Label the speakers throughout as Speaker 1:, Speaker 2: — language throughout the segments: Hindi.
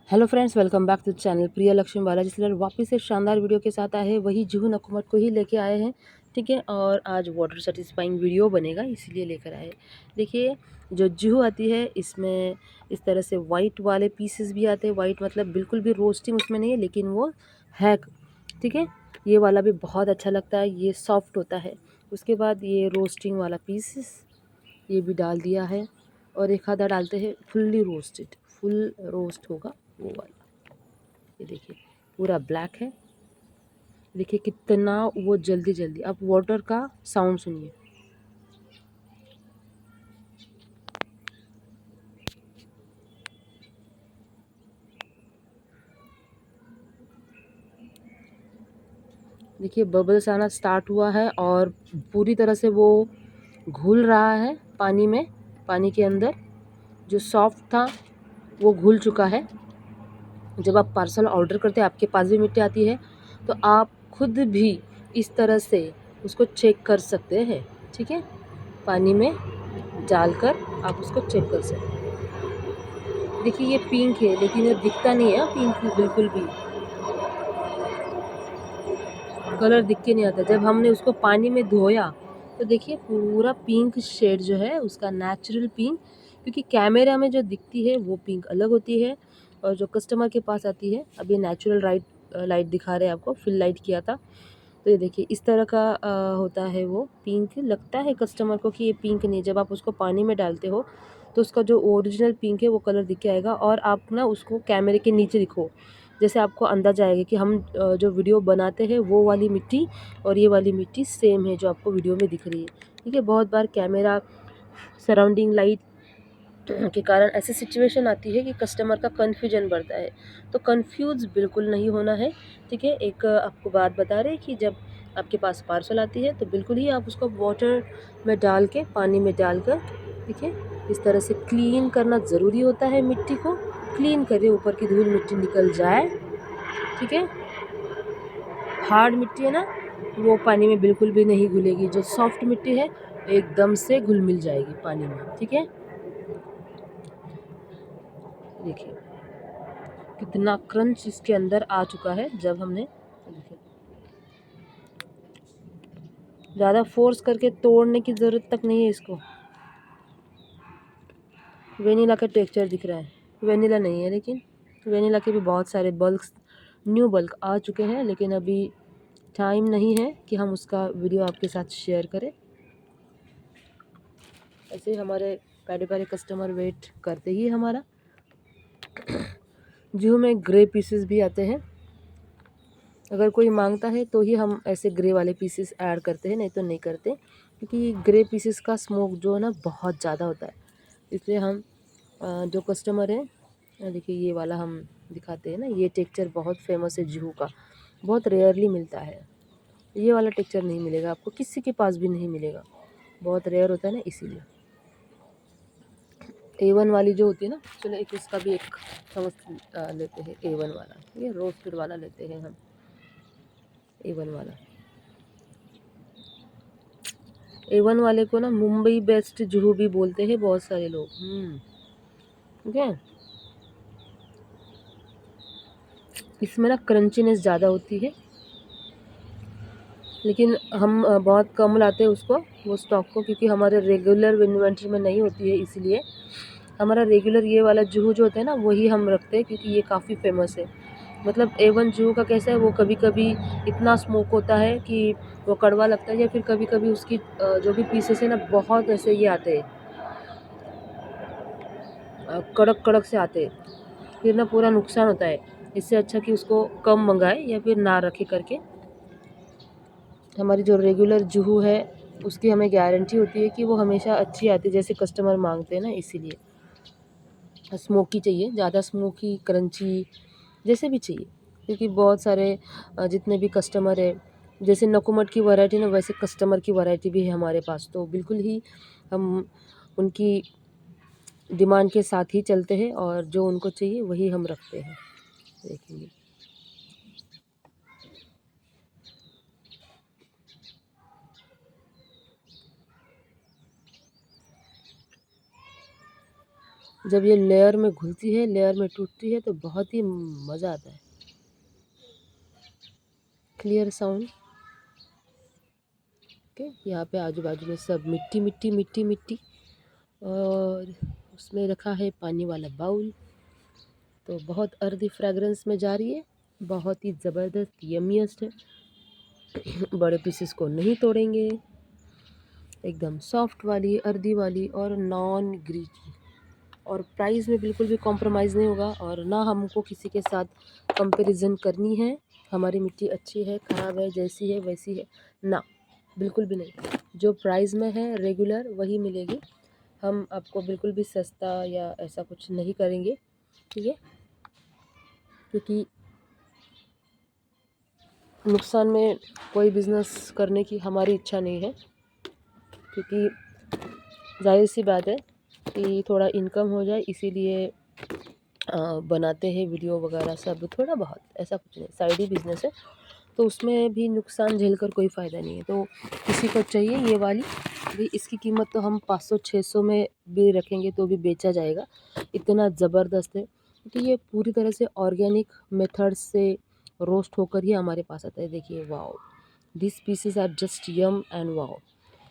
Speaker 1: Hello friends, welcome back to channel Priya Lakshmi Balaji सिलर। वापस से शानदार वीडियो के साथ आए हैं। वही जुहू नकुमट को ही लेके आए हैं, ठीक है। और आज वाटर सेटिस्फाइंग वीडियो बनेगा, इसीलिए लेकर आए। देखिए, जो जुहू आती है इसमें इस तरह से वाइट वाले पीसेस भी आते हैं। वाइट मतलब बिल्कुल भी रोस्टिंग उसमें नहीं है, लेकिन वो है, ठीक है। ये वाला भी बहुत अच्छा लगता है, ये सॉफ्ट होता है। उसके बाद ये रोस्टिंग वाला पीसेस ये भी डाल दिया है, और एक आधा डालते हैं फुल्ली रोस्टेड, फुल रोस्ट होगा वो वाला। ये देखिए पूरा ब्लैक है। देखिए कितना वो जल्दी जल्दी। अब वाटर का साउंड सुनिए। देखिए बबल्स आना स्टार्ट हुआ है और पूरी तरह से वो घुल रहा है पानी में। पानी के अंदर जो सॉफ्ट था वो घुल चुका है। जब आप पार्सल ऑर्डर करते हैं, आपके पास भी मिट्टी आती है, तो आप खुद भी इस तरह से उसको चेक कर सकते हैं, ठीक है। पानी में डालकर आप उसको चेक कर सकते हैं। देखिए ये पिंक है, लेकिन ये दिखता नहीं है पिंक, बिल्कुल भी कलर दिख के नहीं आता। जब हमने उसको पानी में धोया तो देखिए पूरा पिंक शेड जो है उसका नेचुरल पिंक, क्योंकि कैमरा में जो दिखती है वो पिंक अलग होती है, और जो कस्टमर के पास आती है, अभी नेचुरल लाइट दिखा रहे हैं आपको, फिल लाइट किया था। तो ये देखिए इस तरह का होता है। वो पिंक लगता है कस्टमर को कि ये पिंक नहीं। जब आप उसको पानी में डालते हो तो उसका जो ओरिजिनल पिंक है वो कलर दिख के आएगा, और आप ना उसको कैमरे के नीचे दिखो, जैसे आपको अंदाजा आएगा कि हम जो वीडियो बनाते हैं वो वाली मिट्टी और ये वाली मिट्टी सेम है जो आपको वीडियो में दिख रही है, ठीक है। बहुत बार कैमरा सराउंडिंग लाइट के कारण ऐसी सिचुएशन आती है कि कस्टमर का कन्फ्यूजन बढ़ता है। तो कंफ्यूज बिल्कुल नहीं होना है, ठीक है। एक आपको बात बता रहे हैं कि जब आपके पास पार्सल आती है तो बिल्कुल ही आप उसको वाटर में डाल के, पानी में डालकर, ठीक है, इस तरह से क्लीन करना ज़रूरी होता है। मिट्टी को क्लीन करें, ऊपर की धूल मिट्टी निकल जाए, ठीक है। हार्ड मिट्टी है ना, वो पानी में बिल्कुल भी नहीं घुलेगी। जो सॉफ्ट मिट्टी है एकदम से घुल मिल जाएगी पानी में, ठीक है। देखिए कितना क्रंच इसके अंदर आ चुका है। जब हमने देखिए, ज़्यादा फोर्स करके तोड़ने की ज़रूरत तक नहीं है इसको। वेनिला का टेक्सचर दिख रहा है, वेनिला नहीं है, लेकिन वेनिला के भी बहुत सारे बल्क, न्यू बल्क आ चुके हैं, लेकिन अभी टाइम नहीं है कि हम उसका वीडियो आपके साथ शेयर करें। ऐसे हमारे प्यारे प्यारे कस्टमर वेट करते ही हमारा। जूहू में ग्रे पीसेस भी आते हैं, अगर कोई मांगता है तो ही हम ऐसे ग्रे वाले पीसेस ऐड करते हैं, नहीं तो नहीं करते, क्योंकि ग्रे पीसेस का स्मोक जो है ना बहुत ज़्यादा होता है। इसलिए हम जो कस्टमर है, देखिए ये वाला हम दिखाते हैं ना, ये टेक्सचर बहुत फेमस है जूहू का, बहुत रेयरली मिलता है। ये वाला टेक्सचर नहीं मिलेगा आपको, किसी के पास भी नहीं मिलेगा, बहुत रेयर होता है ना, इसीलिए। A1 वाली जो होती है ना, चलो एक इसका भी एक समझ लेते हैं। A1 वाला, ये रोस्टेड वाला लेते हैं हम। A1 वाला, A1 वाले को ना मुंबई बेस्ट जुहू भी बोलते हैं बहुत सारे लोग। ठीक है। इसमें ना क्रंचीनेस ज़्यादा होती है, लेकिन हम बहुत कम लाते हैं उसको, वो स्टॉक को, क्योंकि हमारे रेगुलर इन्वेंट्री में नहीं होती है। इसलिए हमारा रेगुलर ये वाला जुहू जो होता है ना वही हम रखते हैं, क्योंकि ये काफ़ी फेमस है। मतलब A1 जुहू का कैसा है, वो कभी कभी इतना स्मोक होता है कि वो कड़वा लगता है, या फिर कभी कभी उसकी जो भी पीसेस है ना बहुत ऐसे ये आते हैं, कड़क कड़क से आते हैं, फिर ना पूरा नुकसान होता है। इससे अच्छा कि उसको कम मंगाए या फिर ना रखे करके। हमारी जो रेगुलर जुहू है उसकी हमें गारंटी होती है कि वो हमेशा अच्छी आती है, जैसे कस्टमर मांगते हैं ना, इसीलिए। स्मोकी चाहिए, ज़्यादा स्मोकी क्रंची जैसे भी चाहिए, क्योंकि बहुत सारे जितने भी कस्टमर है, जैसे नकुमट की वैरायटी ना, वैसे कस्टमर की वैरायटी भी है हमारे पास। तो बिल्कुल ही हम उनकी डिमांड के साथ ही चलते हैं, और जो उनको चाहिए वही हम रखते हैं। देखेंगे जब ये लेयर में घुलती है, लेयर में टूटती है तो बहुत ही मज़ा आता है। Clear sound. ओके, यहाँ पे आजू बाजू में सब मिट्टी मिट्टी मिट्टी मिट्टी, और उसमें रखा है पानी वाला बाउल। तो बहुत अर्दी फ्रेगरेंस में जा रही है, बहुत ही ज़बरदस्त यमीएस्ट है। बड़े पीसेस को नहीं तोड़ेंगे, एकदम सॉफ्ट वाली अर्दी वाली और नॉन ग्रीकी, और प्राइस में बिल्कुल भी कॉम्प्रोमाइज़ नहीं होगा, और ना हमको किसी के साथ कंपैरिजन करनी है। हमारी मिट्टी अच्छी है, ख़राब है, जैसी है वैसी है, ना, बिल्कुल भी नहीं। जो प्राइस में है रेगुलर वही मिलेगी। हम आपको बिल्कुल भी सस्ता या ऐसा कुछ नहीं करेंगे, ठीक है, क्योंकि नुकसान में कोई बिज़नेस करने की हमारी इच्छा नहीं है, क्योंकि जाहिर सी बात है कि थोड़ा इनकम हो जाए, इसीलिए बनाते हैं वीडियो वगैरह सब, थोड़ा बहुत, ऐसा कुछ नहीं, साइड ही बिज़नेस है, तो उसमें भी नुकसान झेल कर कोई फ़ायदा नहीं है। तो किसी को चाहिए ये वाली, भाई इसकी कीमत तो हम 500-600 में भी रखेंगे तो भी बेचा जाएगा, इतना ज़बरदस्त है, क्योंकि ये पूरी तरह से ऑर्गेनिक मेथड से रोस्ट होकर ही हमारे पास आता है। देखिए, wow, this pieces are just yum and wow,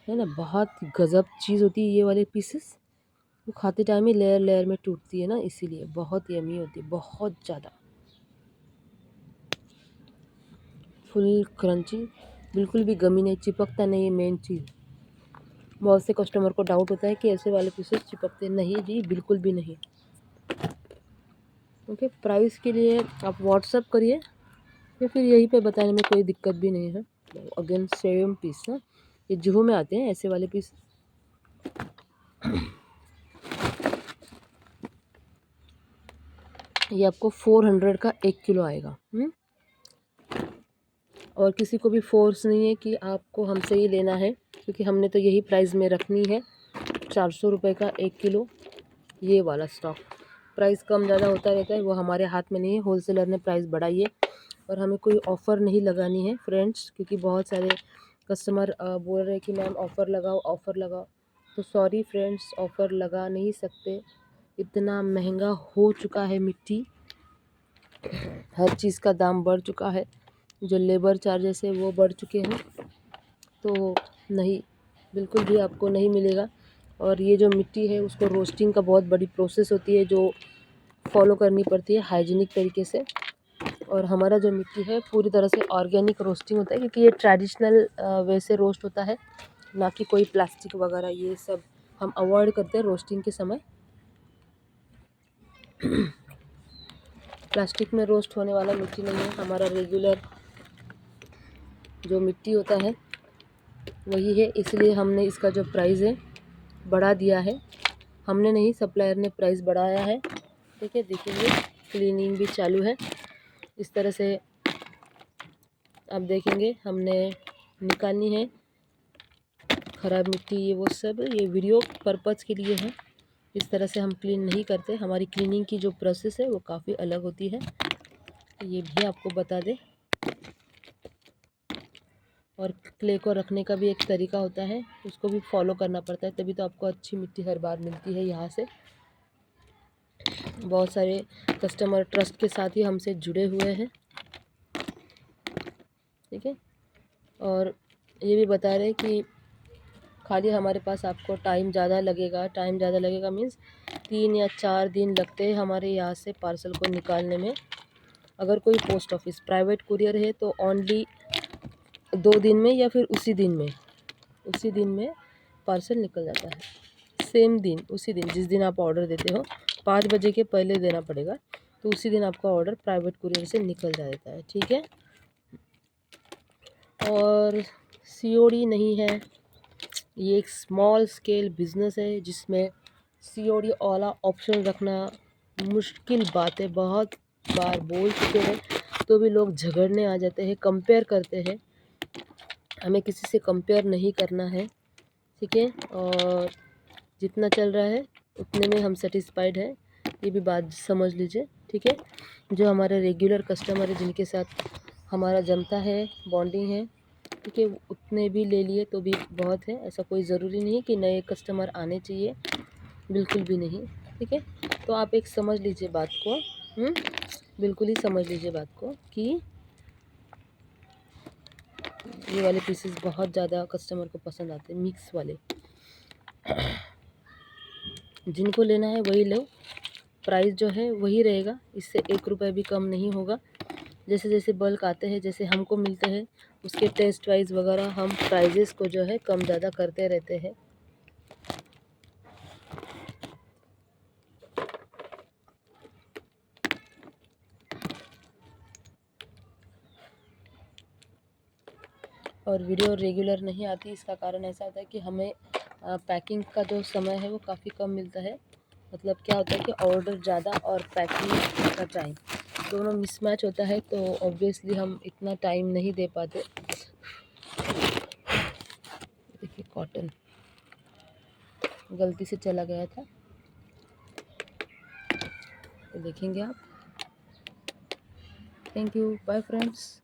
Speaker 1: है ना, बहुत गज़ब चीज़ होती है ये वाले पीसेस। वो खाते टाइम ही लेयर लेयर में टूटती है ना, इसीलिए बहुत यमी होती है, बहुत ज़्यादा फुल क्रंची, बिल्कुल भी गमी नहीं, चिपकता नहीं है मेन चीज़। बहुत से कस्टमर को डाउट होता है कि ऐसे वाले पीसेस चिपकते नहीं जी, बिल्कुल भी नहीं। ओके, प्राइस के लिए आप व्हाट्सअप करिए, या फिर यहीं पे बताने में कोई दिक्कत भी नहीं है। अगेन सेम पीस ना, ये जुहू में आते हैं ऐसे वाले पीस। ये आपको 400 का 1 किलो आएगा। और किसी को भी फोर्स नहीं है कि आपको हमसे ही लेना है, क्योंकि हमने तो यही प्राइस में रखनी है, 400 रुपये का 1 किलो ये वाला स्टॉक। प्राइस कम ज़्यादा होता रहता है, वो हमारे हाथ में नहीं है, होलसेलर ने प्राइस बढ़ाई है, और हमें कोई ऑफ़र नहीं लगानी है फ्रेंड्स, क्योंकि बहुत सारे कस्टमर बोल रहे हैं कि मैम ऑफ़र लगाओ, ऑफ़र लगाओ। तो सॉरी फ्रेंड्स, ऑफ़र लगा नहीं सकते, इतना महंगा हो चुका है मिट्टी, हर चीज़ का दाम बढ़ चुका है, जो लेबर चार्जेस है वो बढ़ चुके हैं, तो नहीं, बिल्कुल भी आपको नहीं मिलेगा। और ये जो मिट्टी है उसको रोस्टिंग का बहुत बड़ी प्रोसेस होती है, जो फॉलो करनी पड़ती है हाइजीनिक तरीके से। और हमारा जो मिट्टी है पूरी तरह से ऑर्गेनिक रोस्टिंग होता है, क्योंकि ये ट्रेडिशनल वे से रोस्ट होता है, ना कि कोई प्लास्टिक वगैरह ये सब हम अवॉइड करते हैं रोस्टिंग के समय। प्लास्टिक में रोस्ट होने वाला मिट्टी नहीं है, हमारा रेगुलर जो मिट्टी होता है वही है, इसलिए हमने इसका जो प्राइस है बढ़ा दिया है। हमने नहीं, सप्लायर ने प्राइस बढ़ाया है, ठीक है। देखिए, क्लीनिंग भी चालू है, इस तरह से आप देखेंगे हमने निकालनी है ख़राब मिट्टी, ये वो सब, ये वीडियो पर्पज़ के लिए है, इस तरह से हम क्लीन नहीं करते। हमारी क्लीनिंग की जो प्रोसेस है वो काफ़ी अलग होती है, ये भी आपको बता दें। और क्ले को रखने का भी एक तरीका होता है, उसको भी फॉलो करना पड़ता है, तभी तो आपको अच्छी मिट्टी हर बार मिलती है यहाँ से। बहुत सारे कस्टमर ट्रस्ट के साथ ही हमसे जुड़े हुए हैं, ठीक है। और ये भी बता रहे हैं कि खाली हमारे पास आपको टाइम ज़्यादा लगेगा, टाइम ज़्यादा लगेगा मीन्स 3 या 4 दिन लगते हैं हमारे यहाँ से पार्सल को निकालने में। अगर कोई पोस्ट ऑफिस प्राइवेट कुरियर है तो ओनली 2 दिन में, या फिर उसी दिन में पार्सल निकल जाता है। सेम दिन, उसी दिन जिस दिन आप ऑर्डर देते हो 5 बजे के पहले देना पड़ेगा, तो उसी दिन आपका ऑर्डर प्राइवेट कुरियर से निकल जाता है, ठीक है। और सीओडी नहीं है, ये एक स्मॉल स्केल बिज़नेस है, जिसमें सीओडी वाला ऑप्शन रखना मुश्किल बात है। बहुत बार बोल चुके हैं तो भी लोग झगड़ने आ जाते हैं, कंपेयर करते हैं। हमें किसी से कंपेयर नहीं करना है, ठीक है। और जितना चल रहा है उतने में हम सेटिस्फाइड हैं, ये भी बात समझ लीजिए, ठीक है। जो हमारे रेगुलर कस्टमर है, जिनके साथ हमारा जमता है, बॉन्डिंग है, ठीक है, उतने भी ले लिए तो भी बहुत है। ऐसा कोई ज़रूरी नहीं कि नए कस्टमर आने चाहिए, बिल्कुल भी नहीं, ठीक ठीक है। तो आप एक समझ लीजिए बात को, बिल्कुल ही समझ लीजिए बात को कि ये वाले पीसेस बहुत ज़्यादा कस्टमर को पसंद आते हैं, मिक्स वाले। जिनको लेना है वही लो, प्राइस जो है वही रहेगा, इससे 1 रुपये भी कम नहीं होगा। जैसे जैसे बल्क आते हैं, जैसे हमको मिलते हैं, उसके टेस्ट वाइज वगैरह हम प्राइजेस को जो है कम ज़्यादा करते रहते हैं। और वीडियो रेगुलर नहीं आती, इसका कारण ऐसा होता है कि हमें पैकिंग का जो समय है वो काफ़ी कम मिलता है। मतलब क्या होता है कि ऑर्डर ज़्यादा और पैकिंग का टाइम दोनों मिसमैच होता है, तो ऑब्वियसली हम इतना टाइम नहीं दे पाते। देखिए कॉटन गलती से चला गया था, तो देखेंगे आप। Thank you, bye friends.